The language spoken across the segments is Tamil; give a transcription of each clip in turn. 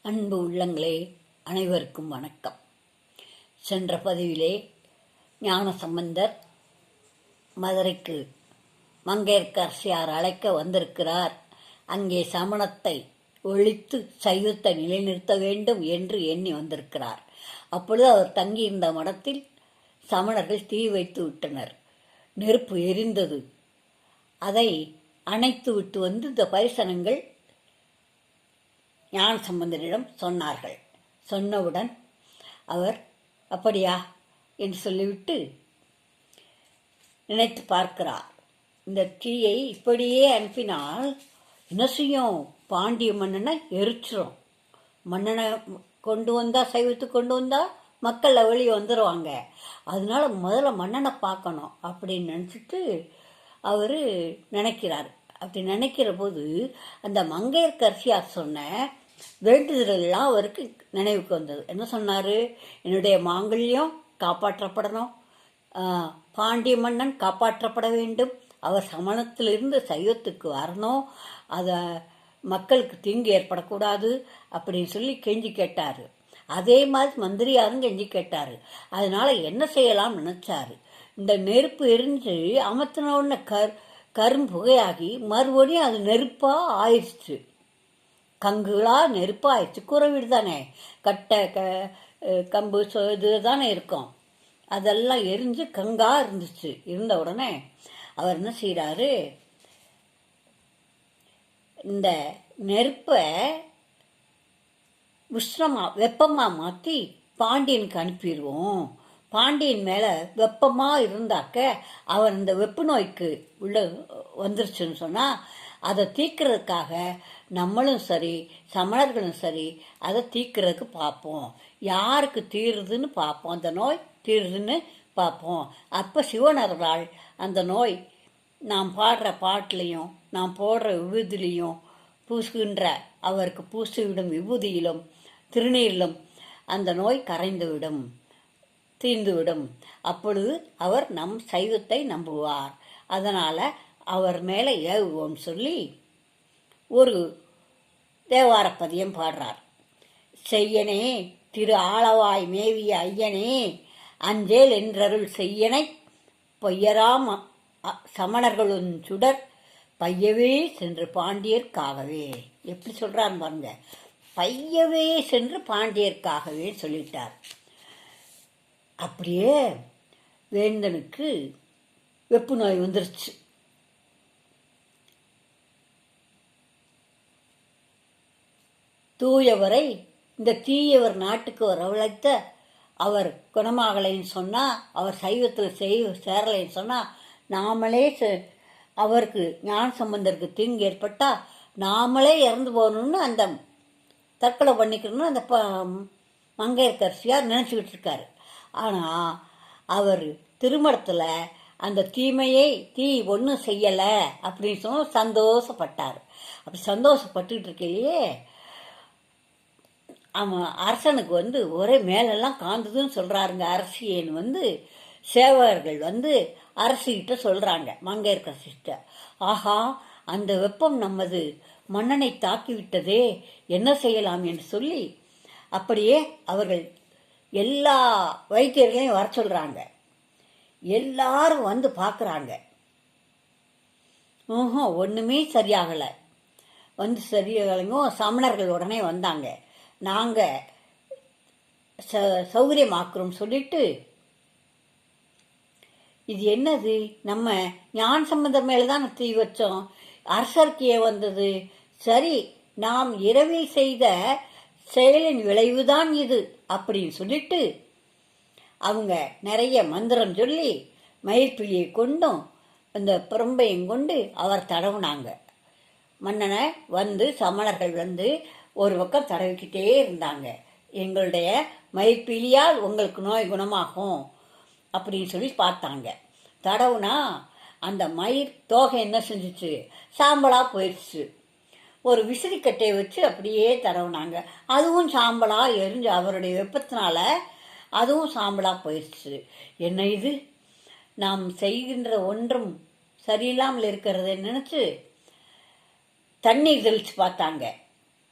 அன்பு உள்ளங்களே, அனைவருக்கும் வணக்கம். சென்ற பதிவிலே ஞானசம்பந்தர் மதுரைக்கு மங்கையர்க்கரசியார் அழைக்க வந்திருக்கிறார். அங்கே சமணத்தை ஒழித்து சைவத்தை நிலைநிறுத்த வேண்டும் என்று எண்ணி வந்திருக்கிறார். அப்பொழுது அவர் தங்கியிருந்த மடத்தில் சமணர்கள் தீ வைத்து விட்டனர். நெருப்பு எரிந்தது. அதை அணைத்து விட்டு வந்து இந்த பரிசனங்கள் ஞானசம்பந்தரிடம் சொன்னார்கள். சொன்னவுடன் அவர் அப்படியா என்று சொல்லிவிட்டு நினைத்து பார்க்கிறார். இந்த தீயை இப்படியே அனுப்பினால் என்ன செய்யும்? பாண்டிய மன்னனை எரிச்சிரும். மன்னனை கொண்டு வந்தால், சைவத்து கொண்டு வந்தால் மக்கள் வெளியே வந்துடுவாங்க. அதனால முதல்ல மன்னனை பார்க்கணும் அப்படின்னு நினச்சிட்டு அவர் நினைக்கிறார். அப்படி நினைக்கிற போது அந்த மங்கையர்க்கரசியார் சொன்ன வேண்டுதலெல்லாம் அவருக்கு நினைவுக்கு வந்தது. என்ன சொன்னார்? என்னுடைய மாங்கல்யம் காப்பாற்றப்படணும், பாண்டிய மன்னன் காப்பாற்றப்பட வேண்டும், அவர் சமணத்திலிருந்து சைவத்துக்கு வரணும், அதை மக்களுக்கு தீங்கு ஏற்படக்கூடாது அப்படின்னு சொல்லி கெஞ்சி கேட்டார். அதே மாதிரி மந்திரியாரும் கெஞ்சி கேட்டார். அதனால என்ன செய்யலாம் நினைச்சாரு. இந்த நெருப்பு எரிஞ்சு அமர்த்தின உடனே கரும்புகையாகி மறுபடியும் அது நெருப்பாக ஆயிடுச்சு. கங்குகளா நெருப்பாயிடுச்சு. கூரை வீடு தானே, கட்டை கம்பு இது தானே இருக்கும். அதெல்லாம் எரிஞ்சு கங்கா இருந்துச்சு. இருந்த உடனே அவர் என்ன செய்கிறாரு, இந்த நெருப்பை வெப்பமாக மாற்றி பாண்டியனுக்கு அனுப்பிடுவோம். பாண்டியன் மேலே வெப்பமாக இருந்தாக்க அவர் இந்த வெப்பு நோய்க்கு உள்ள வந்துருச்சுன்னு சொன்னால் அதை தீர்க்கிறதுக்காக நம்மளும் சரி சமணர்களும் சரி அதை தீர்க்கிறதுக்கு பார்ப்போம். யாருக்கு தீருதுன்னு பார்ப்போம், அந்த நோய் தீருதுன்னு பார்ப்போம். அப்போ சிவனர்களால் அந்த நோய் நாம் பாடுற பாட்டிலையும் நாம் போடுற விபூதிலையும் பூசுகின்ற அவருக்கு பூசிவிடும் விபூதியிலும் திருநீரிலும் அந்த நோய் கரைந்துவிடும், தீர்ந்துவிடும். அப்பொழுது அவர் நம் சைவத்தை நம்புவார். அதனால் அவர் மேலே ஏவுவோம் சொல்லி ஒரு தேவாரப்பதியம் பாடுறார். செய்யனே திரு ஆளவாய் மேவிய ஐயனே அஞ்சேல் என்றருள் செய்யனை பொய்யராம் சமணர்களும் சுடர் பையவே சென்று பாண்டியர்க்காகவே. எப்படி சொல்கிறான்னு பாருங்க, பையவே சென்று பாண்டியர்க்காகவே சொல்லிட்டார். அப்படியே வேந்தனுக்கு வெப்பு நோய் வந்துருச்சு. தூயவரை இந்த தீயவர் நாட்டுக்கு வரவழைத்த அவர் குணமாகலைன்னு சொன்னால், அவர் சைவத்தில் சேரலைன்னு சொன்னால், நாமளே அவருக்கு ஞானசம்பந்தருக்கு தீங்கு ஏற்பட்டால் நாமளே இறந்து போகணும்னு அந்த தற்கொலை பண்ணிக்கணும்னு அந்த மங்கையர்க்கரசியார் நினச்சிக்கிட்டு இருக்காரு. ஆனால் அவர் திருமணத்தில் அந்த தீ ஒன்றும் செய்யலை அப்படின்னு சொன்ன சந்தோஷப்பட்டார். அப்படி சந்தோஷப்பட்டுக்கிட்டு இருக்கையிலேயே அவன் அரசனுக்கு ஒரே மேலெல்லாம் காந்ததுன்னு சொல்கிறாருங்க. அரசியன்னு சேவகர்கள் அரசிகிட்ட சொல்கிறாங்க, மங்கையர்க்கரசிகிட்ட, ஆஹா அந்த வெப்பம் நமது மன்னனை தாக்கிவிட்டதே, என்ன செய்யலாம் என்று சொல்லி அப்படியே அவர்கள் எல்லா வைத்தியர்களையும் வர சொல்கிறாங்க. எல்லாரும் பார்க்குறாங்க. ஒன்றுமே சரியாகலை. சரியாகலைங்க. சமணர்கள் உடனே வந்தாங்க. நாங்கள் சௌகரியமாக்குறோம் சொல்லிட்டு, இது என்னது, நம்ம ஞானசம்பந்தர் மேலே தான் தீ வச்சோம், அரசருக்கு வந்தது, சரி நாம் இரவில் செய்த செயலின் விளைவுதான் இது அப்படின்னு சொல்லிட்டு அவங்க நிறைய மந்திரம் சொல்லி மயிர்பிழியை கொண்டும் இந்த பிரம்பையும் கொண்டு அவர் தடவுனாங்க. மன்னனை சமணர்கள் ஒரு பக்கம் தடவிக்கிட்டே இருந்தாங்க. எங்களுடைய மயிர்பிழியால் உங்களுக்கு நோய் குணமாகும் அப்படின்னு சொல்லி பார்த்தாங்க. தடவுனா அந்த மயிர் தோகை என்ன செஞ்சிச்சு, சாம்பலாக போயிடுச்சு. ஒரு விசிறிக்கட்டையை வச்சு அப்படியே தடவுனாங்க. அதுவும் சாம்பலாக எரிஞ்சு அவருடைய வெப்பத்தினால அதுவும் சாம்பலாக போயிடுச்சு. என்ன இது, நாம் செய்கின்ற ஒன்றும் சரியில்லாமல் இருக்கிறத நினச்சி தண்ணீர் தெளித்து பார்த்தாங்க.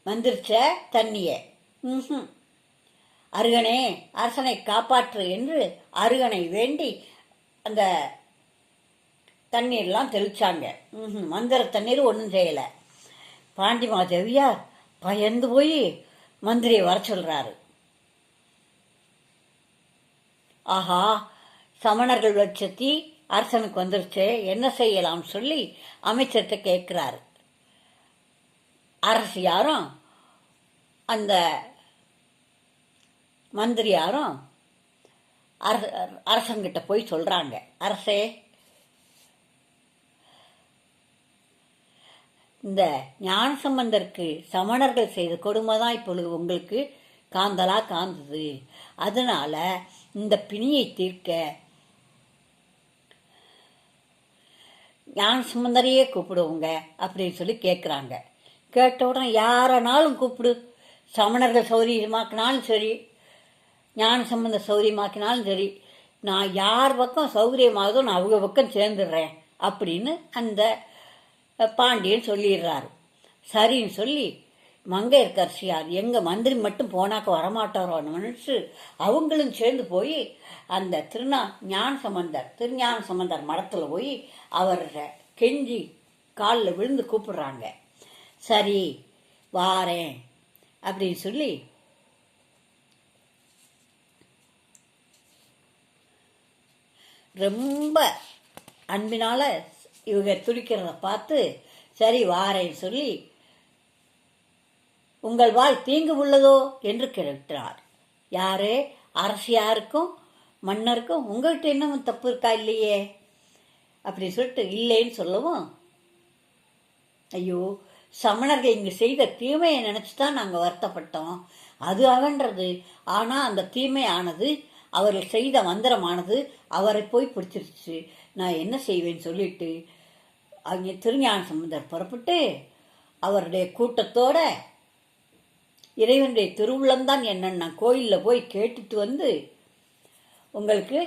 வந்துருச்ச தண்ணியை ம்ஹும். அருகனே அரசனை காப்பாற்று என்று அருகனை வேண்டி அந்த தண்ணீர்லாம் தெளிச்சாங்க. மந்திர தண்ணீர் ஒன்றும் செய்யலை. பாண்டி மாதேவியார் பயந்து போய் மந்திரியை வர சொல்றாரு. ஆஹா, சமணர்கள் வச்ச தீ அரசனுக்கு வந்துருச்சு, என்ன செய்யலாம் சொல்லி அமைச்சர்கிட்ட கேட்கிறாரு. அரசு யாரும் அந்த மந்திரி யாரும் அரசன்கிட்ட போய் சொல்றாங்க, அரசே, இந்த ஞானசம்பந்தருக்கு சமணர்கள் செய்த கொடுமை தான் இப்பொழுது உங்களுக்கு காந்தலா காந்தது. அதனால இந்த பிணியை தீர்க்க ஞானசம்பந்தரையே கூப்பிடுவோங்க அப்படின்னு சொல்லி கேட்குறாங்க. கேட்ட உடனே யாரனாலும் கூப்பிடு, சமணர்கள் சௌரியமாக்கினாலும் சரி, ஞானசம்பந்த சௌரியமாக்கினாலும் சரி, நான் யார் பக்கம் சௌகரியமாகதோ நான் அவங்க பக்கம் சேர்ந்துடுறேன் அப்படின்னு அந்த பாண்டியன் சொல்லிடுறாரு. சரின்னு சொல்லி மங்கையர்க்கரசியார் எங்கள் மந்திரி மட்டும் போனாக்க வரமாட்டாரோன்னு நினச்சி அவங்களும் சேர்ந்து போய் அந்த திருஞான சம்பந்தர் மடத்தில் போய் அவரை கெஞ்சி காலில் விழுந்து கூப்பிடுறாங்க. சரி வாரேன் அப்படின்னு சொல்லி ரொம்ப அன்பினால் இவங்க துடிக்கிறத பார்த்து சரி வாரேன்னு சொல்லி, உங்கள் வாழ் தீங்கு உள்ளதோ என்று கேட்டார். யாரு? அரசியாருக்கும் மன்னருக்கும் உங்கள்கிட்ட இன்னமும் தப்பு இருக்கா இல்லையே அப்படின்னு சொல்லிட்டு இல்லைன்னு சொல்லவும், ஐயோ சமணர்கள் இங்கு செய்த தீமையை நினச்சி தான் நாங்கள் வருத்தப்பட்டோம், அது அகன்றது. ஆனால் அந்த தீமையானது அவர்கள் செய்த மந்திரமானது அவரை போய் பிடிச்சிருச்சு, நான் என்ன செய்வேன்னு சொல்லிட்டு அங்கே திருஞான சம்பந்தர் புறப்பட்டு அவருடைய கூட்டத்தோட இறைவனுடைய திருவுள்ளம்தான் என்னன்னு நான் கோயிலில் போய் கேட்டுட்டு வந்து உங்களுக்கு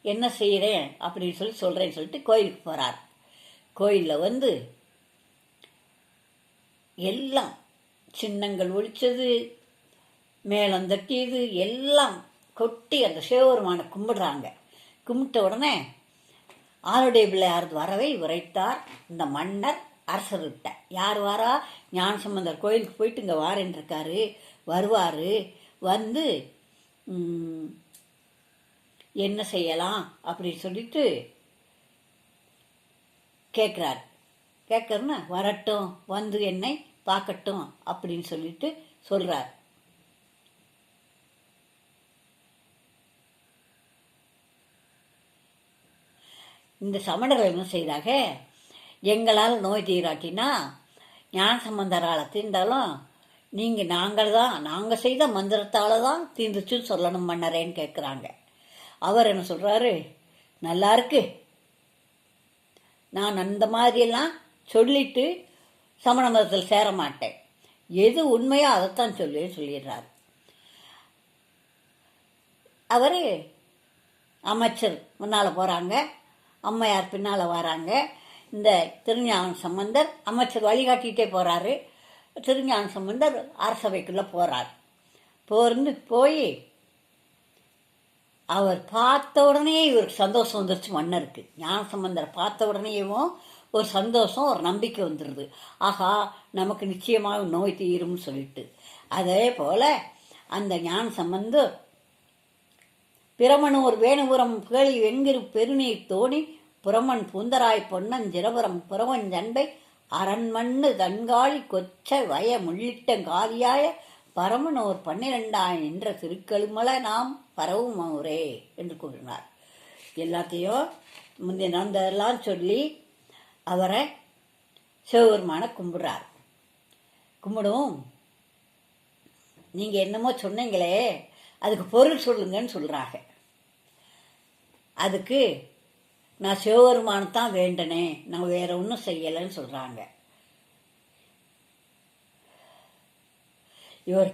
என்ன செய்கிறேன் அப்படின்னு சொல்லி சொல்கிறேன்னு சொல்லிட்டு கோயிலுக்கு போகிறார். கோயிலில் வந்து எல்லாம் சின்னங்கள் ஒழிச்சது, மேளம் தட்டியது, எல்லாம் கொட்டி அந்த சிவபெருமானை கும்பிடுறாங்க. கும்பிட்ட உடனே ஆளுடைய பிள்ளையாரது வரவை உரைத்தார் இந்த மன்னர் அரசர்கிட்ட. யார் வாரா? ஞானசம்பந்தர் கோயிலுக்கு போயிட்டு இங்கே வாரேன்னு இருக்காரு, வருவார், வந்து என்ன செய்யலாம் அப்படின்னு சொல்லிட்டு கேட்குறாரு. கேட்கறன்னா வரட்டும், வந்து என்னை பார்க்கட்டும் அப்படின்னு சொல்லிட்டு சொல்கிறார். இந்த சமணர்கள் என்ன செய்தாக, எங்களால் நோய் தீராட்டினா ஞானசம்பந்தரால் தீர்ந்தாலும் நாங்கள் செய்த மந்திரத்தால் தான் தீர்ந்துச்சுன்னு சொல்லணும் மன்னரேன்னு கேட்குறாங்க. அவர் என்ன சொல்கிறாரு, நல்லா இருக்கு, நான் அந்த மாதிரியெல்லாம் சொல்லிட்டு சமண மதத்தில் சேர மாட்டேன், எது உண்மையோ அதைத்தான் சொல்லிடுறாரு. அவர் அமைச்சர் முன்னால் போகிறாங்க, அம்மையார் பின்னால் வராங்க. இந்த திருஞான சம்பந்தர் அமைச்சர் வழிகாட்டிகிட்டே போகிறாரு. திருஞான சம்பந்தர் அரசவைக்குள்ளே போகிறார். போய் அவர் பார்த்த உடனே இவருக்கு சந்தோஷம் வந்துருச்சு மன்னருக்கு. ஞான சம்பந்தரை பார்த்த உடனேயும் ஒரு சந்தோஷம், ஒரு நம்பிக்கை வந்துடுது. ஆஹா, நமக்கு நிச்சயமாக நோய் தீரும்னு சொல்லிட்டு. அதே போல் அந்த ஞான சம்பந்தர் பிரமனூர் வேணுபுரம் கேள்வி வெங்கிரு பெருநீர் தோணி புறமன் பூந்தராய் பொன்னஞ்சிரபுரம் புறவஞ்சன்பை அரண்மண்ணு தன்காளி கொச்ச வய முள்ளிட்ட காலியாய பரமனோர் 12 என்ற திருக்கழுமலை நாம் பரவும் ஊரே என்று கூறினார். எல்லாத்தையும் முந்தைய நடந்ததெல்லாம் சொல்லி அவரை சிவபெருமான கும்பிடுறார். கும்பிடும், நீங்கள் என்னமோ சொன்னீங்களே அதுக்கு பொருள் சொல்லுங்கன்னு சொல்கிறாங்க. அதுக்கு நான் சிவபெருமானத்தான் வேண்டனே, நான் வேற ஒன்றும் செய்யலைன்னு சொல்கிறாங்க. இவர்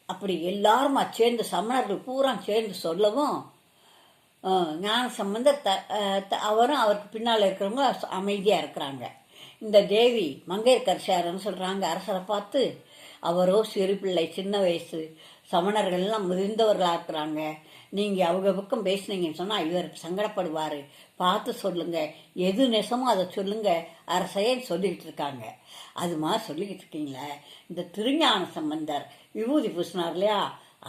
அப்படி எல்லாரும் சேர்ந்து சமணர்கள் பூரா சேர்ந்து சொல்லவும் ஞான சம்பந்தர் அவரும் அவருக்கு பின்னால் இருக்கிறவங்க அமைதியாக இருக்கிறாங்க. இந்த தேவி மங்கையர்க்கரசியார்னு சொல்றாங்க அரசரை பார்த்து. அவரோ சிறு பிள்ளை, சின்ன வயசு, சமணர்கள்லாம் முதிர்ந்தவர்களா இருக்கிறாங்க. நீங்க அவங்க பக்கம் பேசுனீங்கன்னு சொன்னா இவர் சங்கடப்படுவாரு, பார்த்து சொல்லுங்க, எது நெசமோ அதை சொல்லுங்க அரசையன்னு சொல்லிக்கிட்டு இருக்காங்க. அது மாதிரி சொல்லிக்கிட்டு இருக்கீங்களே, இந்த திருஞான சம்பந்தர் விபூதி பூசினார் இல்லையா,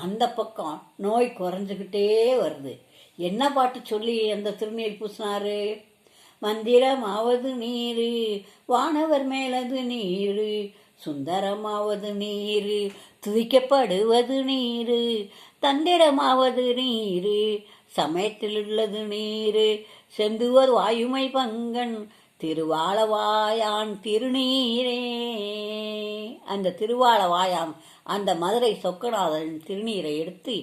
அந்த பக்கம் நோய் குறைஞ்சுக்கிட்டே வருது. என்ன பாட்டு சொல்லி அந்த திருநீர் பூசினாரு? மந்திரமாவது நீரு, வானவர் மேலது நீரு, சுந்தரமாவது நீரு, துதிக்கப்படுவது நீரு, தந்திரமாவது நீரு, சமயத்தில் உள்ளது நீரு, செந்துவர் வாயுமை பங்கன் திருவாளவாயான் திருநீரே. அந்த திருவாளவாயான் அந்த மதுரை சொக்கநாதன் திருநீரை எடுத்து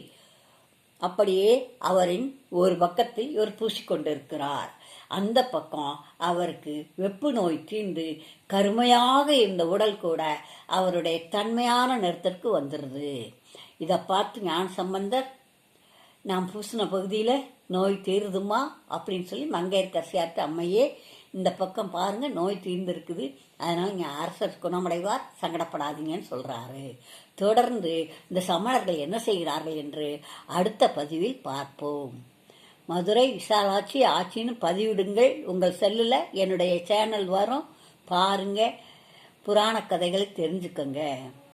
அப்படியே அவரின் ஒரு பக்கத்தில் இவர் பூசிக்கொண்டிருக்கிறார். அந்த பக்கம் அவருக்கு வெப்பு நோய் தீர்ந்து கருமையாக இருந்த உடல் கூட அவருடைய தன்மையான நிறத்திற்கு வந்துடுது. இதை பார்த்து ஞான சம்பந்தர், நான் பூசின பகுதியில் நோய் தீருதுமா அப்படின்னு சொல்லி மங்கையர்க்கரசியார்ட்ட, அம்மையே இந்த பக்கம் பாருங்க நோய் தீர்ந்திருக்குது, அதனால இங்கே அரசர் குணமடைவார், சங்கடப்படாதீங்கன்னு சொல்றாரு. தொடர்ந்து இந்த சமணர்கள் என்ன செய்கிறார்கள் என்று அடுத்த பதிவில் பார்ப்போம். மதுரை விசாலாட்சி ஆட்சின்னு பதிவிடுங்கள். உங்கள் செல்லில் என்னுடைய சேனல் வரும், பாருங்க, புராண கதைகளை தெரிஞ்சுக்கோங்க.